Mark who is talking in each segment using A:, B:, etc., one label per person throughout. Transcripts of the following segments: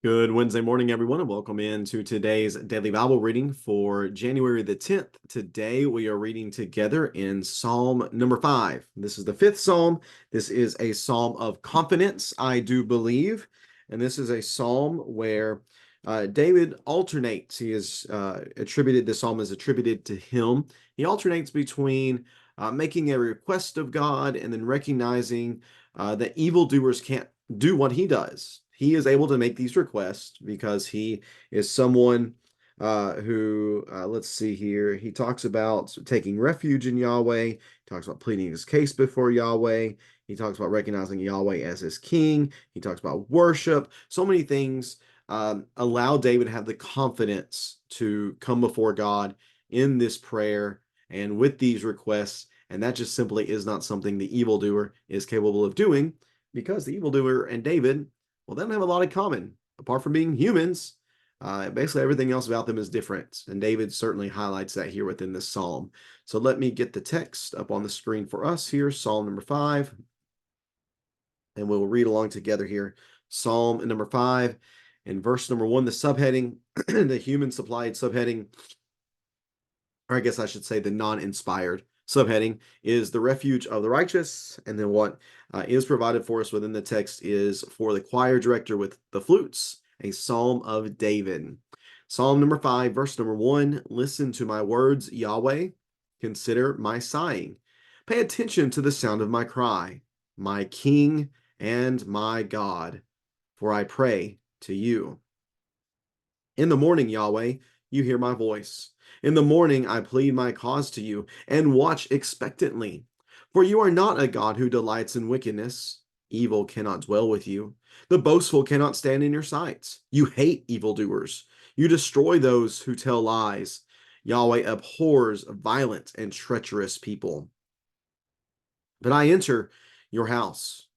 A: Good Wednesday morning, everyone, and welcome into today's daily Bible reading for January the 10th. Today we are reading together in Psalm number 5. This is the fifth psalm. This is a psalm of confidence, I do believe. And this is a psalm where David alternates. He is attributed, this psalm is attributed to him. He alternates between making a request of God and then recognizing that evildoers can't do what he does. He is able to make these requests because he is someone let's see here, he talks about taking refuge in Yahweh. He talks about pleading his case before Yahweh. He talks about recognizing Yahweh as his king. He talks about worship. So many things allow David to have the confidence to come before God in this prayer and with these requests. And that just simply is not something the evildoer is capable of doing, because the evildoer and David, well, they don't have a lot in common. Apart from being humans, basically everything else about them is different. And David certainly highlights that here within this psalm. So let me get the text up on the screen for us here, Psalm number 5. And we'll read along together here. Psalm number 5 and verse number 1, the subheading, the human supplied subheading, or I guess I should say the non-inspired subheading, is the refuge of the righteous. And then what is provided for us within the text is for the choir director with the flutes, a psalm of David. Psalm number 5, verse number 1, listen to my words, Yahweh, consider my sighing. Pay attention to the sound of my cry, my King and my God, for I pray to you. In the morning, Yahweh, you hear my voice. In the morning, I plead my cause to you and watch expectantly. For you are not a God who delights in wickedness. Evil cannot dwell with you. The boastful cannot stand in your sights. You hate evildoers. You destroy those who tell lies. Yahweh abhors violent and treacherous people. But I enter your house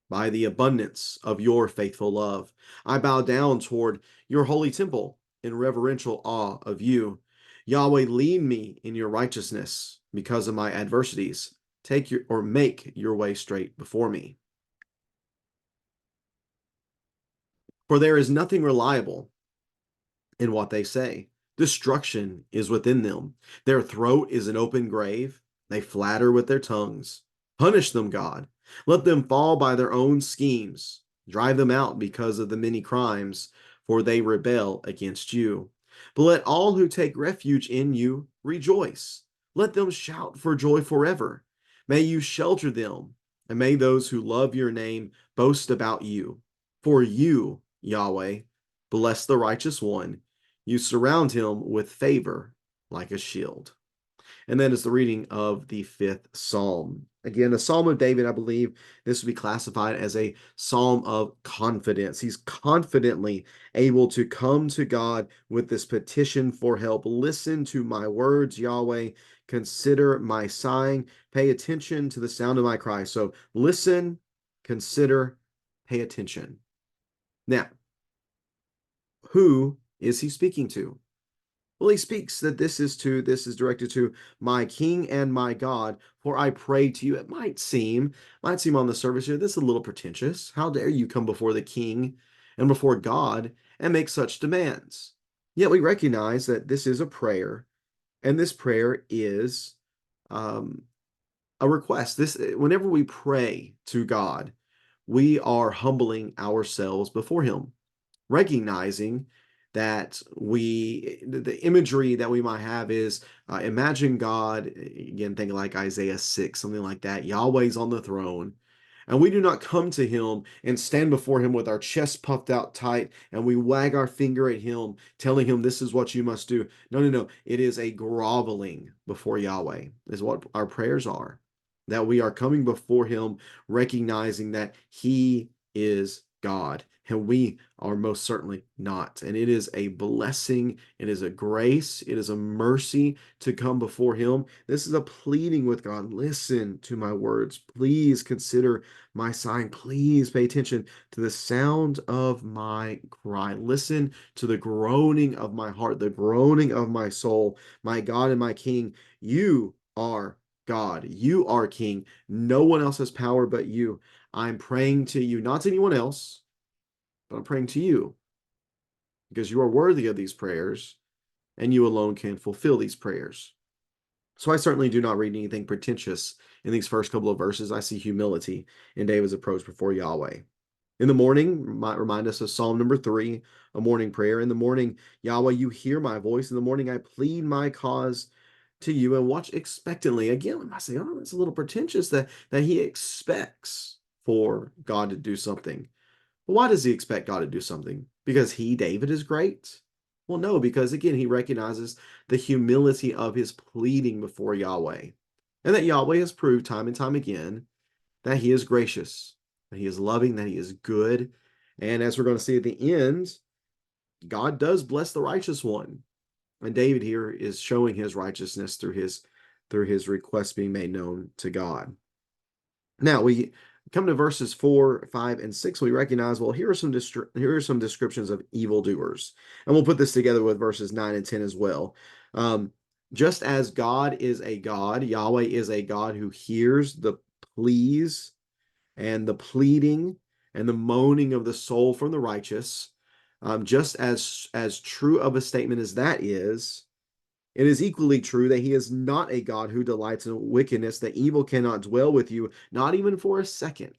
A: by the abundance of your faithful love. I bow down toward your holy temple in reverential awe of you. Yahweh, lead me in your righteousness because of my adversities. Make your way straight before me. For there is nothing reliable in what they say. Destruction is within them. Their throat is an open grave. They flatter with their tongues. Punish them, God. Let them fall by their own schemes. Drive them out because of the many crimes, for they rebel against you. But let all who take refuge in you rejoice. Let them shout for joy forever. May you shelter them, and may those who love your name boast about you. For you, Yahweh, bless the righteous one. You surround him with favor like a shield. And that is the reading of the fifth psalm. Again, a psalm of David, I believe this would be classified as a psalm of confidence. He's confidently able to come to God with this petition for help. Listen to my words, Yahweh. Consider my sighing. Pay attention to the sound of my cry. So listen, consider, pay attention. Now, who is he speaking to? Well, he speaks that this is directed to my King and my God, for I pray to you. It might seem on the surface here, this is a little pretentious. How dare you come before the King and before God and make such demands? Yet we recognize that this is a prayer, and this prayer is um, a request. Whenever we pray to God, we are humbling ourselves before Him, recognizing that the imagery that we might have is imagine God, again, think like Isaiah 6, something like that. Yahweh's on the throne, and we do not come to him and stand before him with our chest puffed out tight and we wag our finger at him, telling him this is what you must do. No, no, no. It is a groveling before Yahweh, is what our prayers are. That we are coming before him, recognizing that he is God, and we are most certainly not. And it is a blessing, it is a grace, it is a mercy to come before him. This is a pleading with God. Listen to my words. Please consider my sign. Please pay attention to the sound of my cry. Listen to the groaning of my heart, the groaning of my soul. My God and my King, you are God. You are King. No one else has power but you. I'm praying to you, not to anyone else, but I'm praying to you. because you are worthy of these prayers, and you alone can fulfill these prayers. So I certainly do not read anything pretentious in these first couple of verses. I see humility in David's approach before Yahweh. In the morning, might remind us of Psalm number 3, a morning prayer. In the morning, Yahweh, you hear my voice. In the morning, I plead my cause to you and watch expectantly. Again, we might say, oh, it's a little pretentious that he expects for God to do something. Well, why does he expect God to do something? Because he, David, is great? Well, no, because again, he recognizes the humility of his pleading before Yahweh, and that Yahweh has proved time and time again that he is gracious, that he is loving, that he is good. And as we're going to see at the end, God does bless the righteous one. And David here is showing his righteousness through his request being made known to God. Now we come to verses 4, 5, and 6. We recognize, well, here are some descriptions of evildoers. And we'll put this together with verses 9 and 10 as well. Just as God is a God, Yahweh is a God who hears the pleas and the pleading and the moaning of the soul from the righteous. Just as true of a statement as that is, it is equally true that he is not a God who delights in wickedness, that evil cannot dwell with you, not even for a second.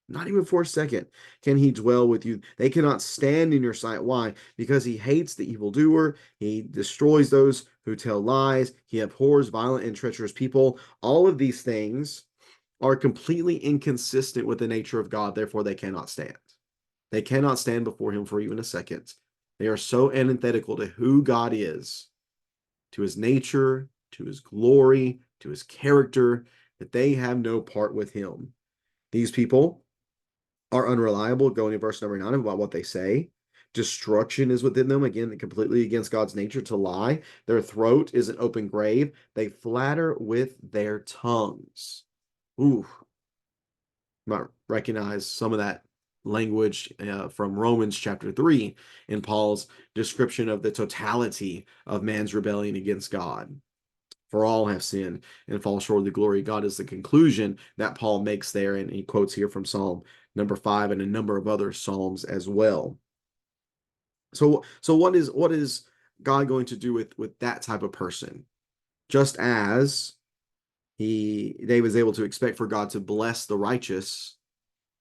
A: Not even for a second can he dwell with you. They cannot stand in your sight. Why? Because he hates the evildoer. He destroys those who tell lies. He abhors violent and treacherous people. All of these things are completely inconsistent with the nature of God. Therefore, they cannot stand. They cannot stand before him for even a second. They are so antithetical to who God is, to his nature, to his glory, to his character, that they have no part with him. These people are unreliable, going to verse number 9 about what they say. Destruction is within them, again, completely against God's nature to lie. Their throat is an open grave. They flatter with their tongues. Ooh, you might recognize some of that language from Romans chapter 3 in Paul's description of the totality of man's rebellion against God. For all have sinned and fall short of the glory of God is the conclusion that Paul makes there. And he quotes here from Psalm number 5 and a number of other Psalms as well. So what is God going to do with that type of person? Just as David was able to expect for God to bless the righteous,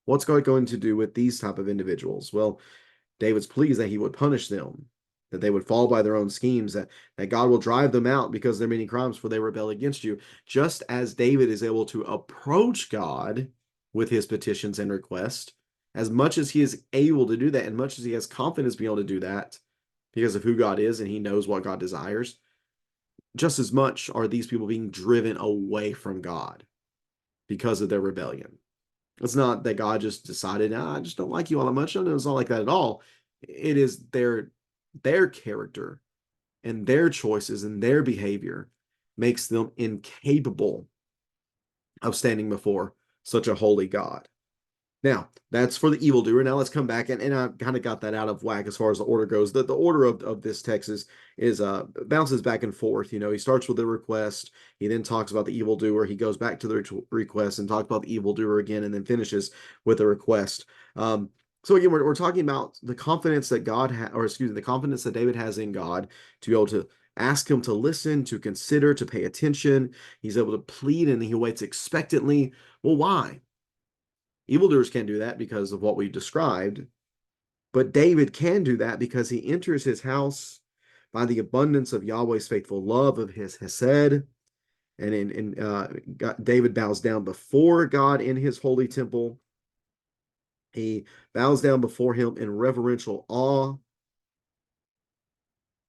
A: what's God going to do with these type of individuals? Well, David's pleased that he would punish them, that they would fall by their own schemes, that God will drive them out because of their many crimes, for they rebel against you. Just as David is able to approach God with his petitions and requests, as much as he is able to do that, and much as he has confidence being able to do that because of who God is and he knows what God desires, just as much are these people being driven away from God because of their rebellion. It's not that God just decided, I just don't like you all that much. No, it's not like that at all. It is their character and their choices and their behavior makes them incapable of standing before such a holy God. Now, that's for the evildoer. Now let's come back, and I kind of got that out of whack as far as the order goes. The order of this text is bounces back and forth. You know, he starts with the request, he then talks about the evildoer, he goes back to the request and talks about the evildoer again, and then finishes with the request. So again, we're talking about the confidence that the confidence that David has in God to be able to ask him to listen, to consider, to pay attention. He's able to plead and he waits expectantly. Well, why? Evildoers can't do that because of what we've described, but David can do that because he enters his house by the abundance of Yahweh's faithful love of his Hesed. And David bows down before God in his holy temple. He bows down before him in reverential awe,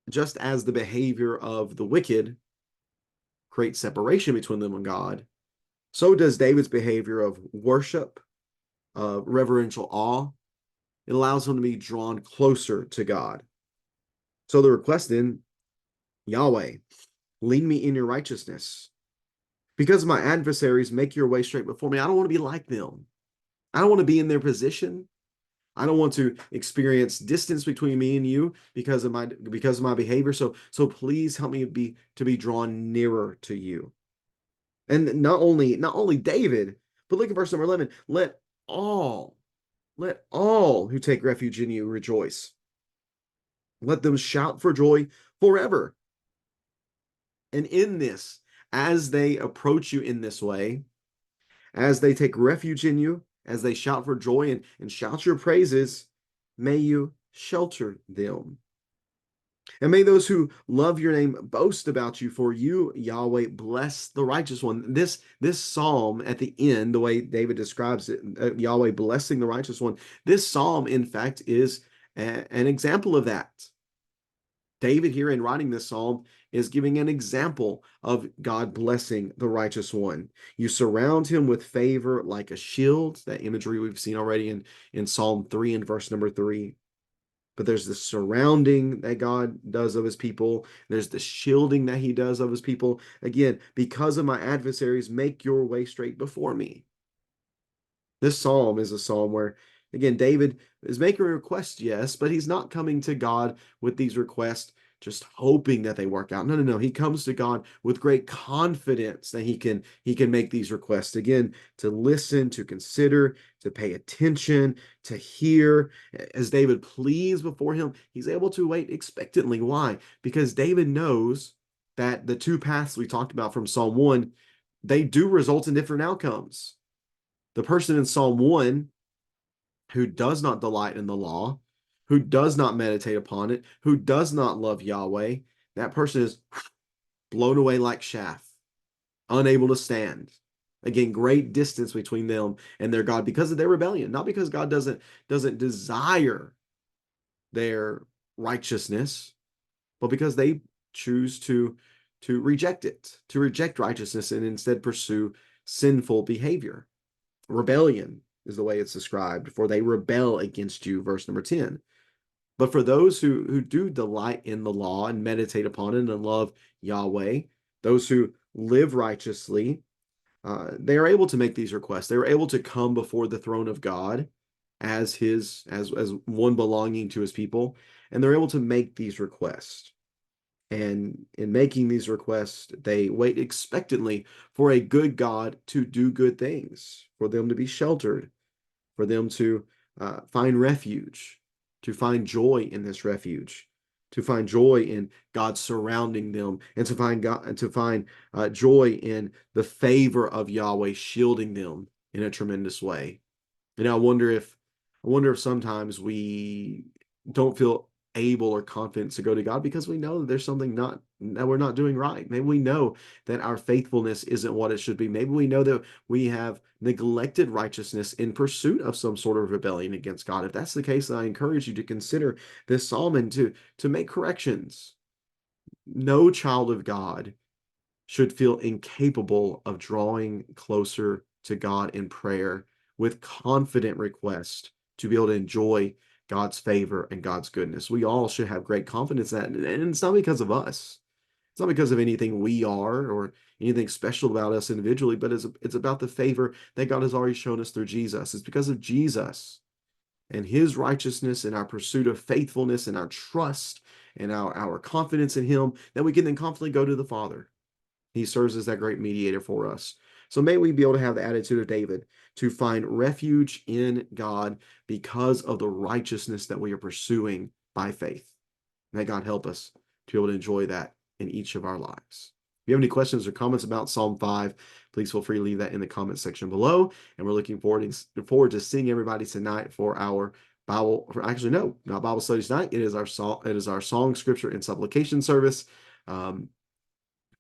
A: just as the behavior of the wicked creates separation between them and God. So does David's behavior of worship, reverential awe. It allows him to be drawn closer to God. So the request then, Yahweh, lead me in your righteousness. Because my adversaries make your way straight before me. I don't want to be like them. I don't want to be in their position. I don't want to experience distance between me and you because of my behavior. So please help me to be drawn nearer to you. And not only David, but look at verse number 11. Let all who take refuge in you rejoice. Let them shout for joy forever. And in this, as they approach you in this way, as they take refuge in you, as they shout for joy and shout your praises, may you shelter them. And may those who love your name boast about you, for you, Yahweh, bless the righteous one. This psalm at the end, the way David describes it, Yahweh blessing the righteous one, this psalm, in fact, is an example of that. David here in writing this psalm is giving an example of God blessing the righteous one. You surround him with favor like a shield, that imagery we've seen already in Psalm 3 and verse number 3. But there's the surrounding that God does of his people. There's the shielding that he does of his people. Again, because of my adversaries, make your way straight before me. This psalm is a psalm where, again, David is making a request, yes, but he's not coming to God with these requests just hoping that they work out. No. He comes to God with great confidence that he can make these requests. Again, to listen, to consider, to pay attention, to hear. As David pleads before him, he's able to wait expectantly. Why? Because David knows that the two paths we talked about from Psalm 1, they do result in different outcomes. The person in Psalm 1 who does not delight in the law, who does not meditate upon it, who does not love Yahweh, that person is blown away like chaff, unable to stand. Again, great distance between them and their God because of their rebellion, not because God doesn't desire their righteousness, but because they choose to reject it, to reject righteousness and instead pursue sinful behavior. Rebellion is the way it's described, for they rebel against you, verse number 10. But for those who do delight in the law and meditate upon it and love Yahweh, those who live righteously, they are able to make these requests. They are able to come before the throne of God as one belonging to his people, and they're able to make these requests. And in making these requests, they wait expectantly for a good God to do good things, for them to be sheltered, for them to find refuge, to find joy in this refuge, to find joy in God surrounding them, and to find joy in the favor of Yahweh shielding them in a tremendous way. And I wonder if sometimes we don't feel able or confident to go to God because we know that there's something not that we're not doing right. Maybe we know that our faithfulness isn't what it should be. Maybe we know that we have neglected righteousness in pursuit of some sort of rebellion against God. If that's the case, then I encourage you to consider this psalm and to make corrections. No child of God should feel incapable of drawing closer to God in prayer with confident request to be able to enjoy God's favor and God's goodness. We all should have great confidence in that. And it's not because of us. It's not because of anything we are or anything special about us individually, but it's about the favor that God has already shown us through Jesus. It's because of Jesus and his righteousness and our pursuit of faithfulness and our trust and our confidence in him that we can then confidently go to the Father. He serves as that great mediator for us. So may we be able to have the attitude of David to find refuge in God because of the righteousness that we are pursuing by faith. May God help us to be able to enjoy that in each of our lives. If you have any questions or comments about Psalm 5, please feel free to leave that in the comment section below. And we're looking forward to seeing everybody tonight for our Bible. Actually, no, not Bible study tonight. It is our song, scripture, and supplication service.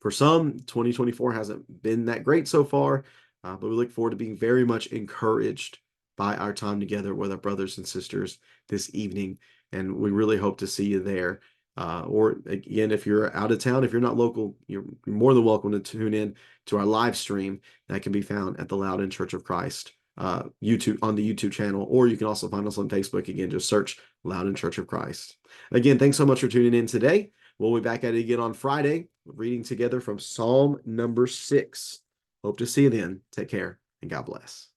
A: For some, 2024 hasn't been that great so far, but we look forward to being very much encouraged by our time together with our brothers and sisters this evening. And we really hope to see you there. Or again, if you're out of town, if you're not local, you're more than welcome to tune in to our live stream that can be found at the Loudoun Church of Christ YouTube on the YouTube channel, or you can also find us on Facebook. Again, just search Loudoun Church of Christ. Again, thanks so much for tuning in today. We'll be back at it again on Friday, reading together from Psalm number 6. Hope to see you then. Take care and God bless.